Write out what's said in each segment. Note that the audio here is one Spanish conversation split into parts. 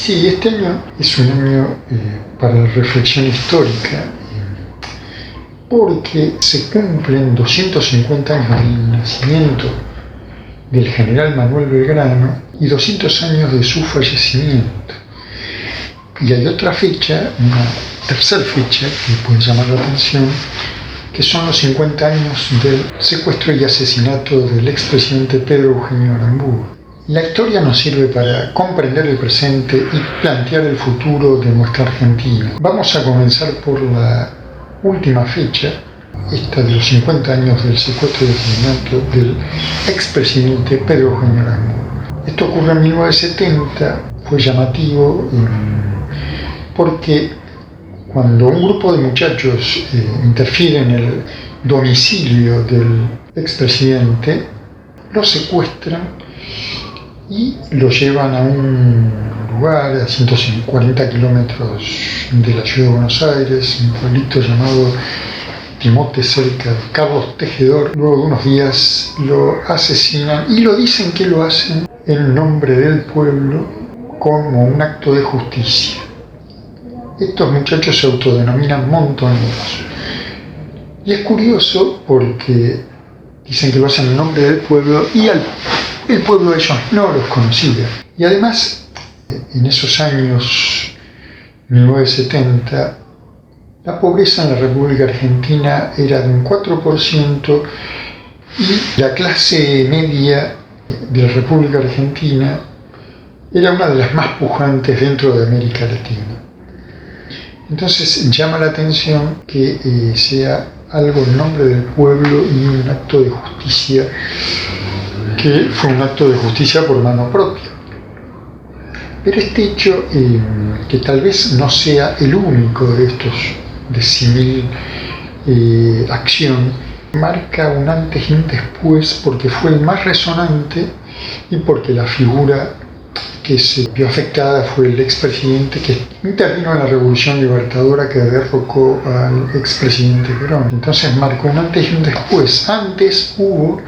Sí, este año es un año para la reflexión histórica, porque se cumplen 250 años del nacimiento del general Manuel Belgrano y 200 años de su fallecimiento. Y hay otra fecha, una tercera fecha que puede llamar la atención, que son los 50 años del secuestro y asesinato del expresidente Pedro Eugenio Aramburu. La historia nos sirve para comprender el presente y plantear el futuro de nuestra Argentina. Vamos a comenzar por la última fecha, esta de los 50 años del secuestro y asesinato del expresidente Pedro Eugenio Aramburu. Esto ocurre en 1970, fue llamativo porque cuando un grupo de muchachos interfiere en el domicilio del expresidente, lo secuestran y lo llevan a un lugar a 140 kilómetros de la ciudad de Buenos Aires, un pueblito llamado Timote, cerca de Carlos Tejedor. Luego de unos días lo asesinan y lo dicen que lo hacen en nombre del pueblo como un acto de justicia. Estos muchachos se autodenominan montoneros. Y es curioso porque dicen que lo hacen en nombre del pueblo y el pueblo de ellos no los conocía. Y además, en esos años 1970, la pobreza en la República Argentina era de un 4% y la clase media de la República Argentina era una de las más pujantes dentro de América Latina. Entonces llama la atención que sea algo en nombre del pueblo y un acto de justicia que fue un acto de justicia por mano propia. Pero este hecho, que tal vez no sea el único de estos de símil acción, marca un antes y un después porque fue el más resonante y porque la figura que se vio afectada fue el expresidente que intervino en la Revolución Libertadora que derrocó al expresidente Perón. Entonces marcó un antes y un después. Antes hubo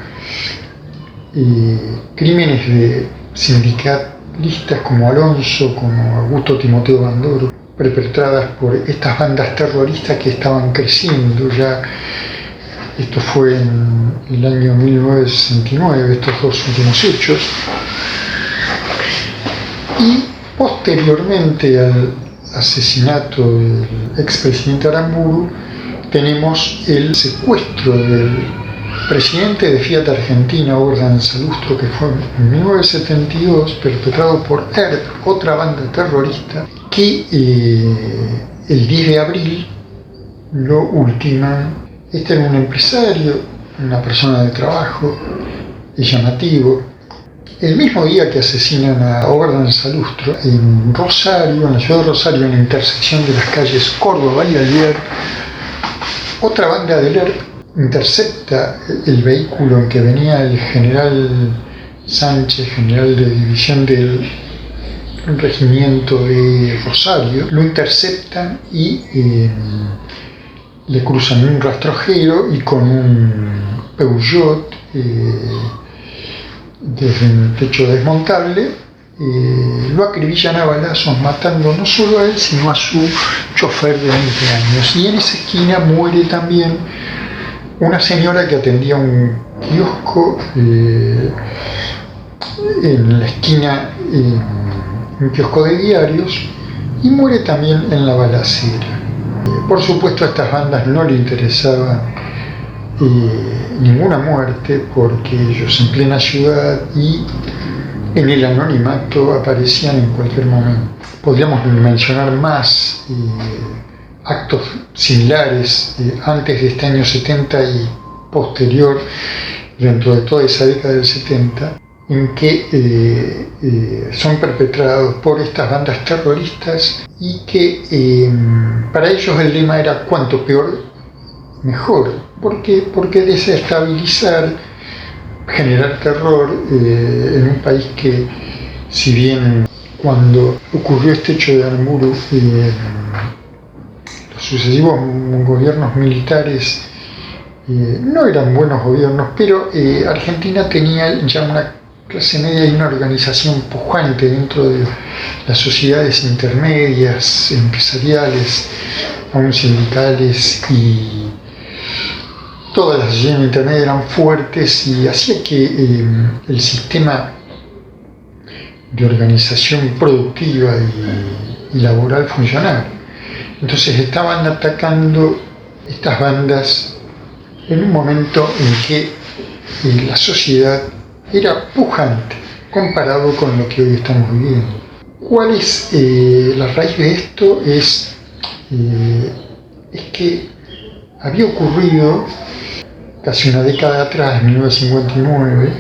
crímenes de sindicalistas como Alonso, como Augusto Timoteo Bandoro, perpetradas por estas bandas terroristas que estaban creciendo ya. Esto fue en el año 1969, estos dos últimos hechos. Y posteriormente al asesinato del expresidente Aramburu, tenemos el secuestro del presidente de Fiat Argentina, Ordan Salustro, que fue en 1972 perpetrado por ERP, otra banda terrorista, que el 10 de abril lo ultiman. Este era un empresario, una persona de trabajo, es llamativo. El mismo día que asesinan a Ordan Salustro, en Rosario, en la ciudad de Rosario, en la intersección de las calles Córdoba y Alvear, otra banda del ERP intercepta el vehículo en que venía el general Sánchez, general de división del regimiento de Rosario. Lo interceptan y le cruzan un rastrojero y con un Peugeot desde un techo desmontable lo acribillan a balazos, matando no solo a él sino a su chofer de 20 años. Y en esa esquina muere también una señora que atendía un kiosco en la esquina, un kiosco de diarios, y muere también en la balacera. Por supuesto, a estas bandas no le interesaba ninguna muerte porque ellos en plena ciudad y en el anonimato aparecían en cualquier momento. Podríamos mencionar más actos similares antes de este año 70 y posterior, dentro de toda esa década del 70, en que son perpetrados por estas bandas terroristas y que para ellos el lema era cuanto peor, mejor. ¿Por qué? Porque desestabilizar, generar terror en un país que, si bien cuando ocurrió este hecho de Aramburu, los sucesivos gobiernos militares no eran buenos gobiernos, pero Argentina tenía ya una clase media y una organización pujante dentro de las sociedades intermedias, empresariales, aún sindicales, y todas las sociedades intermedias eran fuertes y hacía que el sistema de organización productiva y laboral funcionara. Entonces estaban atacando estas bandas en un momento en que la sociedad era pujante comparado con lo que hoy estamos viviendo. ¿Cuál es la raíz de esto? Es que había ocurrido casi una década atrás, en 1959,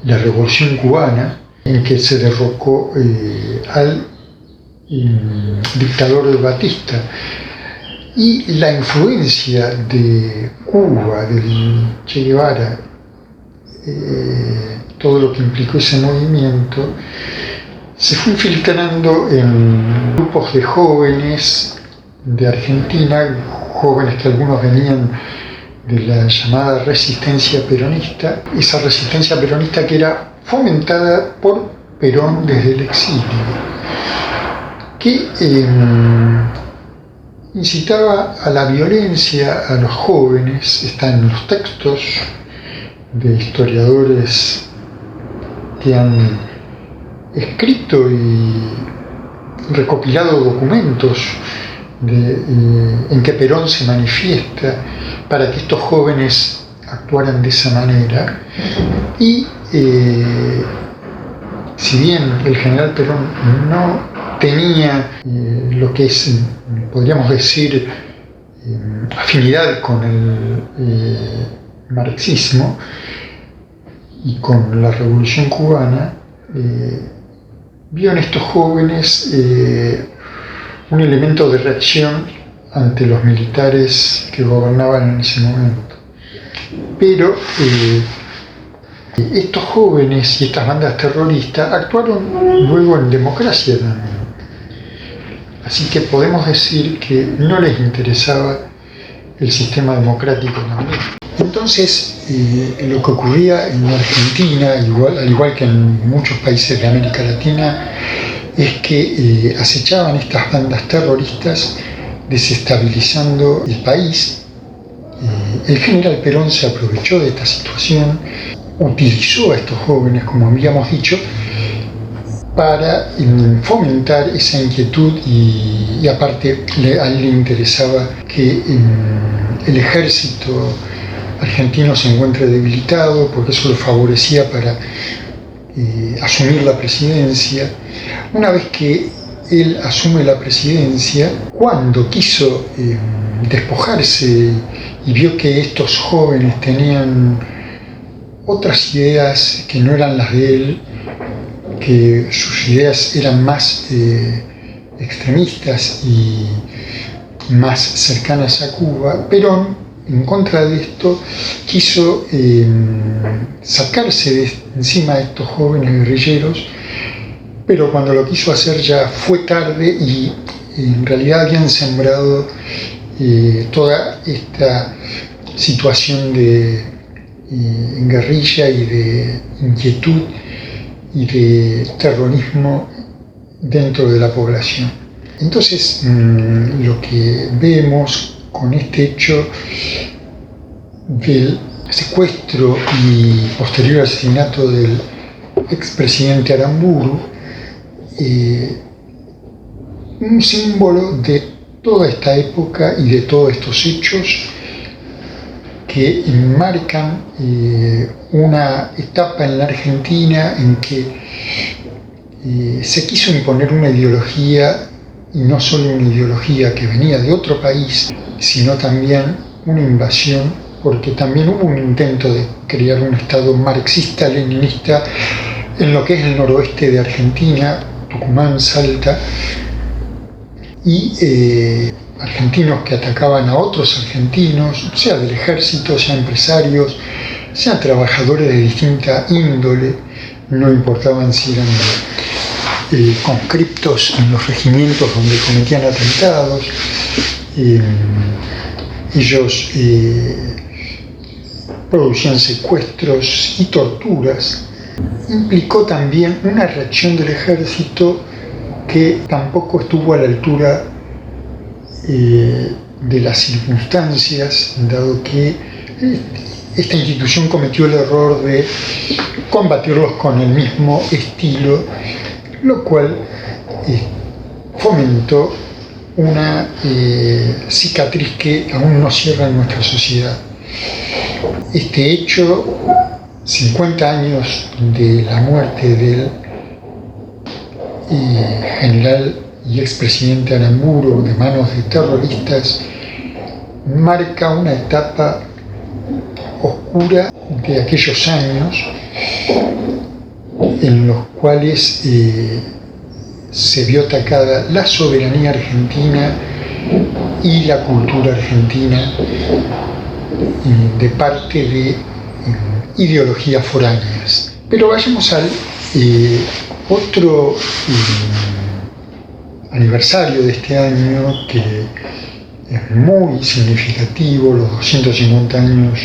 la Revolución Cubana, en que se derrocó al dictador Batista, y la influencia de Cuba, del Che Guevara, todo lo que implicó ese movimiento, se fue infiltrando en grupos de jóvenes de Argentina, jóvenes que algunos venían de la llamada resistencia peronista, esa resistencia peronista que era fomentada por Perón desde el exilio, que incitaba a la violencia a los jóvenes. Está en los textos de historiadores que han escrito y recopilado documentos en que Perón se manifiesta para que estos jóvenes actuaran de esa manera. Y si bien el general Perón no tenía lo que es, podríamos decir, afinidad con el marxismo y con la Revolución Cubana, vio en estos jóvenes un elemento de reacción ante los militares que gobernaban en ese momento. Pero estos jóvenes y estas bandas terroristas actuaron luego en democracia también. Así que podemos decir que no les interesaba el sistema democrático también. Entonces, lo que ocurría en Argentina, al igual que en muchos países de América Latina, es que acechaban estas bandas terroristas desestabilizando el país. El general Perón se aprovechó de esta situación, utilizó a estos jóvenes, como habíamos dicho, para fomentar esa inquietud y aparte a él le interesaba que el ejército argentino se encuentre debilitado, porque eso lo favorecía para asumir la presidencia. Una vez que él asume la presidencia, cuando quiso despojarse y vio que estos jóvenes tenían otras ideas que no eran las de él, que sus ideas eran más extremistas y más cercanas a Cuba, Perón, en contra de esto, quiso sacarse de encima de estos jóvenes guerrilleros, pero cuando lo quiso hacer ya fue tarde y en realidad habían sembrado toda esta situación de guerrilla y de inquietud y de terrorismo dentro de la población. Entonces, lo que vemos con este hecho del secuestro y posterior asesinato del expresidente Aramburu, un símbolo de toda esta época y de todos estos hechos que marcan una etapa en la Argentina en que se quiso imponer una ideología, y no solo una ideología que venía de otro país, sino también una invasión, porque también hubo un intento de crear un Estado marxista-leninista en lo que es el noroeste de Argentina, Tucumán, Salta, y argentinos que atacaban a otros argentinos, sea del ejército, sea empresarios, sean trabajadores de distinta índole, no importaban si eran conscriptos en los regimientos donde cometían atentados. Ellos producían secuestros y torturas, implicó también una reacción del ejército que tampoco estuvo a la altura de las circunstancias, dado que esta institución cometió el error de combatirlos con el mismo estilo, lo cual fomentó una cicatriz que aún no cierra en nuestra sociedad. Este hecho, 50 años de la muerte del general y expresidente Aramburu de manos de terroristas, marca una etapa oscura de aquellos años en los cuales se vio atacada la soberanía argentina y la cultura argentina de parte de ideologías foráneas. Pero vayamos al otro aniversario de este año, que es muy significativo, los 250 años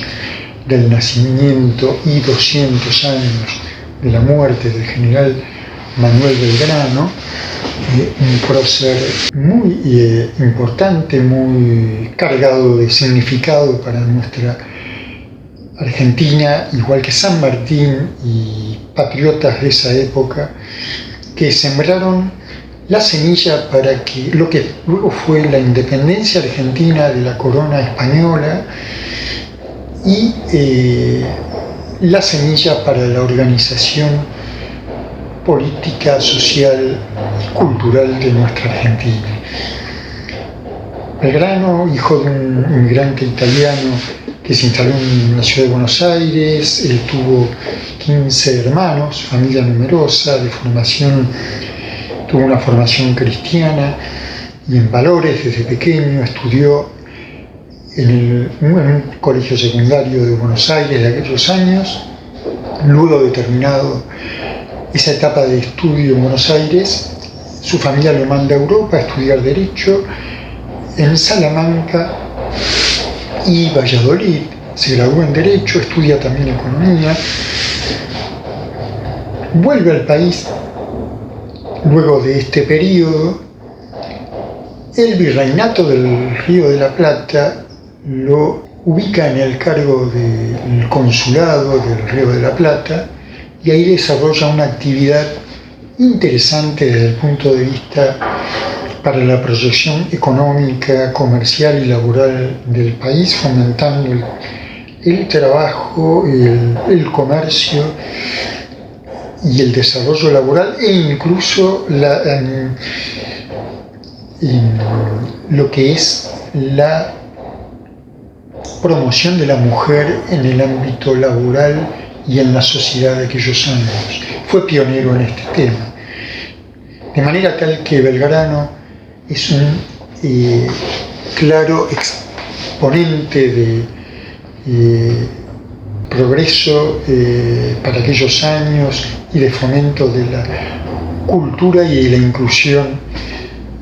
del nacimiento y 200 años de la muerte del general Manuel Belgrano, un prócer muy importante, muy cargado de significado para nuestra Argentina, igual que San Martín y patriotas de esa época, que sembraron la semilla para que lo que luego fue la independencia argentina de la corona española y la semilla para la organización política, social y cultural de nuestra Argentina. Belgrano, hijo de un inmigrante italiano que se instaló en la ciudad de Buenos Aires, él tuvo 15 hermanos, familia numerosa, tuvo una formación cristiana y en valores desde pequeño, estudió en un colegio secundario de Buenos Aires de aquellos años. Luego de terminado esa etapa de estudio en Buenos Aires, su familia lo manda a Europa a estudiar Derecho en Salamanca y Valladolid. Se graduó en Derecho, estudia también Economía, vuelve al país. Luego de este periodo, el virreinato del Río de la Plata lo ubica en el cargo del consulado del Río de la Plata y ahí desarrolla una actividad interesante desde el punto de vista para la proyección económica, comercial y laboral del país, fomentando el trabajo, el comercio y el desarrollo laboral e incluso lo que es la promoción de la mujer en el ámbito laboral y en la sociedad de aquellos años. Fue pionero en este tema. De manera tal que Belgrano es un claro exponente de progreso para aquellos años y de fomento de la cultura y de la inclusión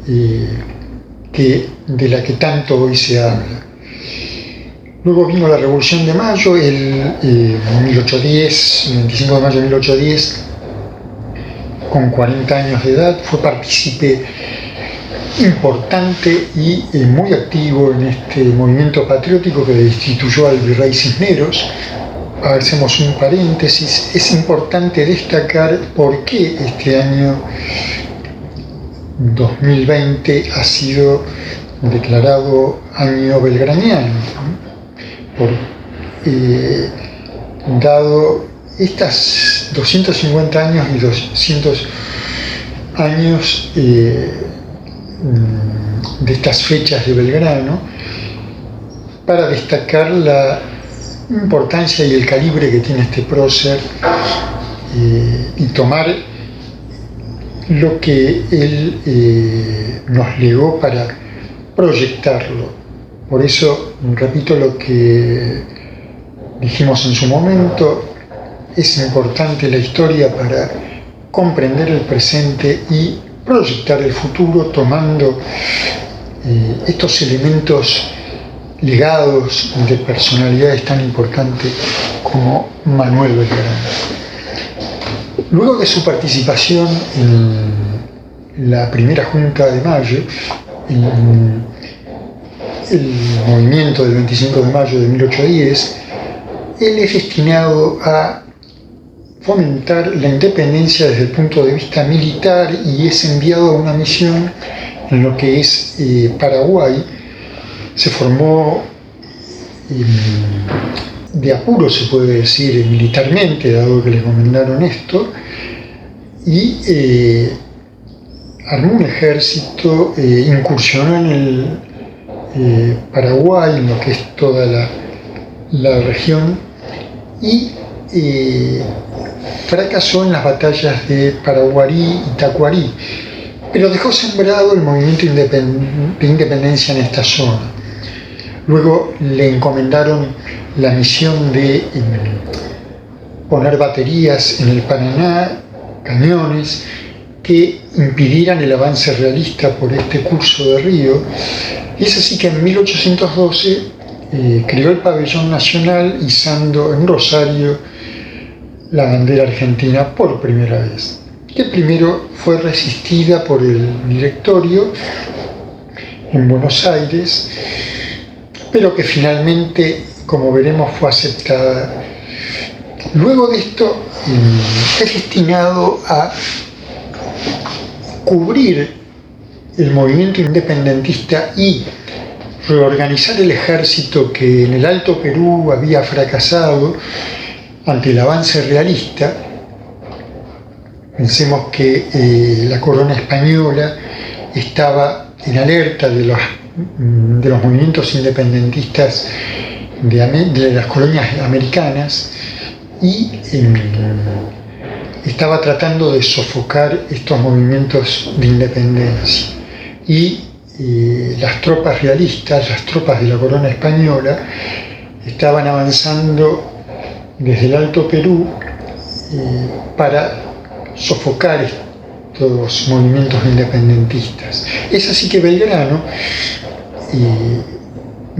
de la que tanto hoy se habla. Luego vino la Revolución de Mayo, el 1810, el 25 de mayo de 1810, con 40 años de edad, fue partícipe importante y muy activo en este movimiento patriótico que destituyó al virrey Cisneros. Hacemos un paréntesis, es importante destacar por qué este año 2020 ha sido declarado año belgraniano, dado estas 250 años y 200 años de estas fechas de Belgrano, para destacar la importancia y el calibre que tiene este prócer y tomar lo que él nos legó para proyectarlo. Por eso, repito lo que dijimos en su momento, es importante la historia para comprender el presente y proyectar el futuro tomando estos elementos legados de personalidades tan importantes como Manuel Belgrano. Luego de su participación en la primera Junta de Mayo, en el movimiento del 25 de mayo de 1810, él es destinado a fomentar la independencia desde el punto de vista militar y es enviado a una misión en lo que es Paraguay. Se formó de apuro, se puede decir, militarmente, dado que le encomendaron esto, y armó un ejército, incursionó en el Paraguay, en lo que es toda la región, y fracasó en las batallas de Paraguarí y Tacuarí, pero dejó sembrado el movimiento de independencia en esta zona. Luego le encomendaron la misión de poner baterías en el Paraná, cañones, que impidieran el avance realista por este curso de río. Y es así que en 1812 creó el pabellón nacional izando en Rosario la bandera argentina por primera vez, que primero fue resistida por el directorio en Buenos Aires, pero que finalmente, como veremos, fue aceptada. Luego de esto es destinado a cubrir el movimiento independentista y reorganizar el ejército que en el Alto Perú había fracasado ante el avance realista. Pensemos que la corona española estaba en alerta de los movimientos independentistas de las colonias americanas y estaba tratando de sofocar estos movimientos de independencia. Y las tropas realistas, las tropas de la corona española, estaban avanzando desde el Alto Perú para sofocar estos movimientos independentistas. Es así que Belgrano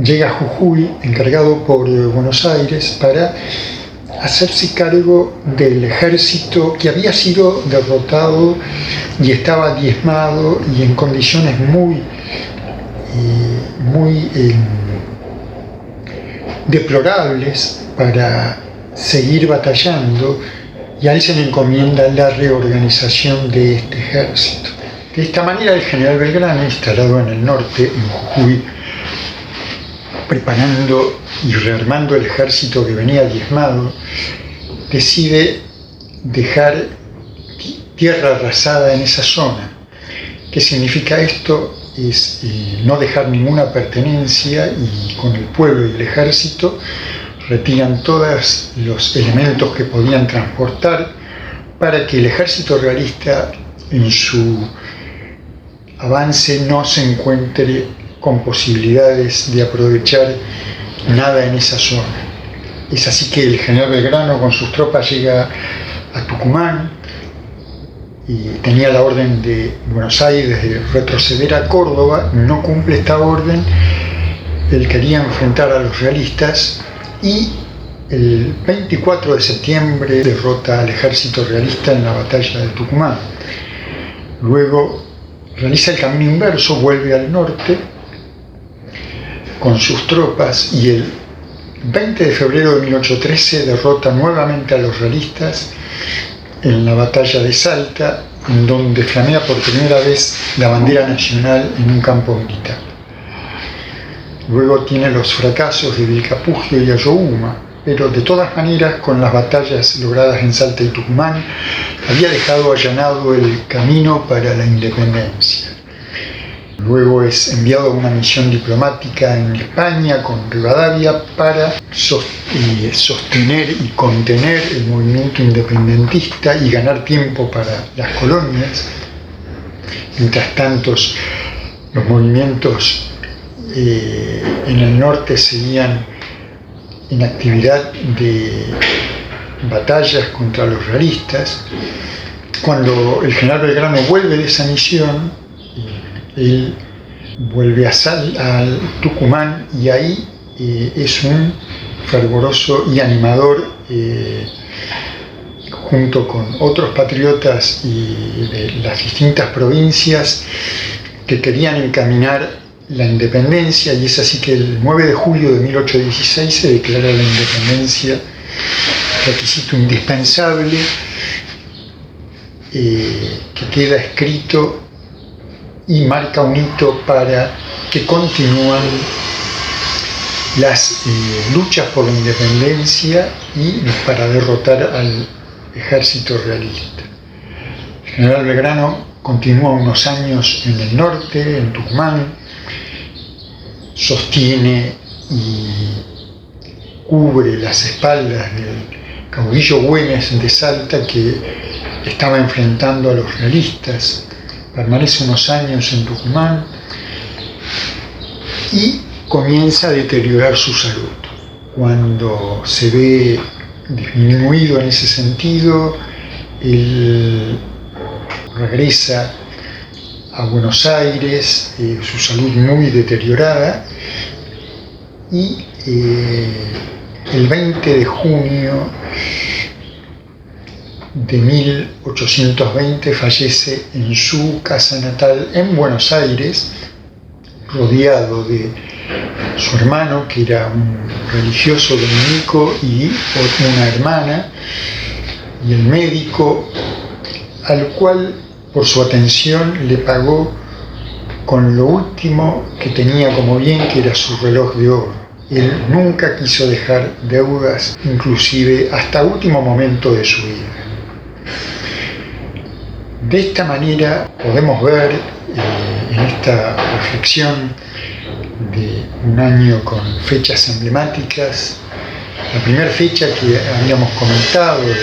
llega a Jujuy, encargado por Buenos Aires, para hacerse cargo del ejército que había sido derrotado y estaba diezmado y en condiciones muy deplorables para seguir batallando, y a él se le encomienda la reorganización de este ejército. De esta manera, el general Belgrano, instalado en el norte, en Jujuy, preparando y rearmando el ejército que venía diezmado, decide dejar tierra arrasada en esa zona. ¿Qué significa esto? Es no dejar ninguna pertenencia, y con el pueblo y el ejército retiran todos los elementos que podían transportar para que el ejército realista en su avance no se encuentre con posibilidades de aprovechar nada en esa zona. Es así que el general Belgrano con sus tropas llega a Tucumán y tenía la orden de Buenos Aires de retroceder a Córdoba. No cumple esta orden, él quería enfrentar a los realistas y el 24 de septiembre derrota al ejército realista en la batalla de Tucumán. Luego realiza el camino inverso, vuelve al norte con sus tropas y el 20 de febrero de 1813 derrota nuevamente a los realistas en la batalla de Salta, en donde flamea por primera vez la bandera nacional en un campo militar. Luego tiene los fracasos de Vilcapugio y Ayohuma, pero de todas maneras, con las batallas logradas en Salta y Tucumán, había dejado allanado el camino para la independencia. Luego es enviado a una misión diplomática en España con Rivadavia para sostener y contener el movimiento independentista y ganar tiempo para las colonias. Mientras tanto, los movimientos en el norte seguían en actividad de batallas contra los realistas. Cuando el general Belgrano vuelve de esa misión, él vuelve a Tucumán y ahí es un fervoroso y animador, junto con otros patriotas y de las distintas provincias que querían encaminar la independencia, y es así que el 9 de julio de 1816 se declara la independencia requisito indispensable, que queda escrito y marca un hito para que continúan las luchas por la independencia y para derrotar al ejército realista. El general Belgrano continúa unos años en el norte, en Tucumán, sostiene y cubre las espaldas del caudillo Güemes de Salta, que estaba enfrentando a los realistas. Permanece unos años en Tucumán y comienza a deteriorar su salud. Cuando se ve disminuido en ese sentido, él regresa a Buenos Aires, su salud muy deteriorada, y el 20 de junio de 1820 fallece en su casa natal en Buenos Aires, rodeado de su hermano, que era un religioso dominico, y una hermana, y el médico, al cual por su atención le pagó con lo último que tenía como bien, que era su reloj de oro. Él nunca quiso dejar deudas, inclusive hasta último momento de su vida. De esta manera podemos ver en esta reflexión de un año con fechas emblemáticas, la primera fecha que habíamos comentado, del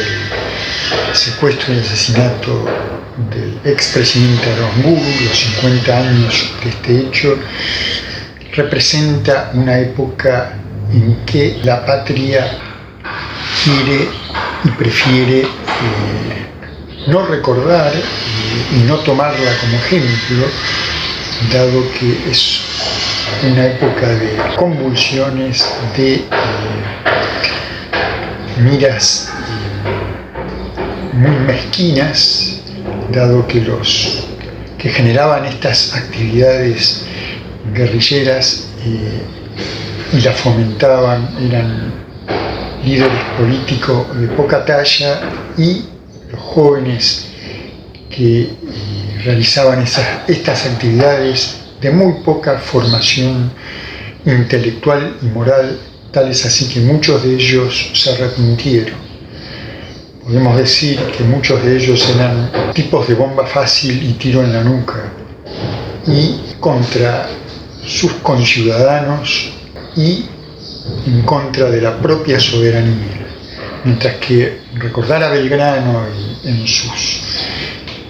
secuestro y asesinato del expresidente Aramburu, los 50 años de este hecho, representa una época en que la patria quiere y prefiere no recordar y no tomarla como ejemplo, dado que es una época de convulsiones, de miras muy mezquinas, dado que los que generaban estas actividades guerrilleras y las fomentaban eran líderes políticos de poca talla, y los jóvenes que realizaban estas actividades de muy poca formación intelectual y moral, tal es así que muchos de ellos se arrepintieron. Podemos decir que muchos de ellos eran tipos de bomba fácil y tiro en la nuca, y contra sus conciudadanos y en contra de la propia soberanía. Mientras que recordar a Belgrano en sus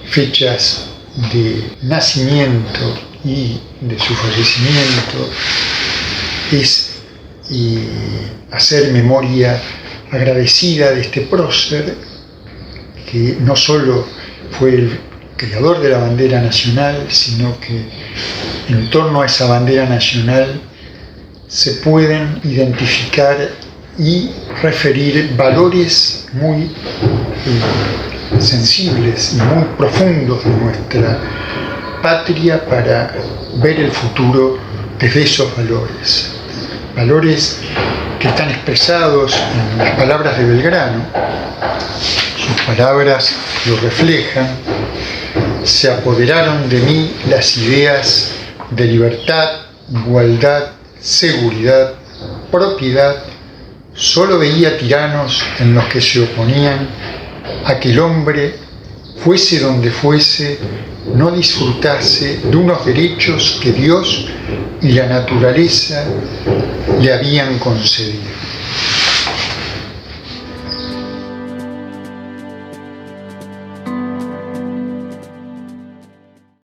fechas de nacimiento y de su fallecimiento es hacer memoria agradecida de este prócer, que no solo fue el creador de la bandera nacional, sino que en torno a esa bandera nacional se pueden identificar y referir valores muy sensibles y muy profundos de nuestra patria, para ver el futuro desde esos valores. Valores que están expresados en las palabras de Belgrano. Sus palabras lo reflejan. Se apoderaron de mí las ideas de libertad, igualdad, seguridad, propiedad. Solo veía tiranos en los que se oponían a que el hombre, fuese donde fuese, no disfrutase de unos derechos que Dios y la naturaleza le habían concedido.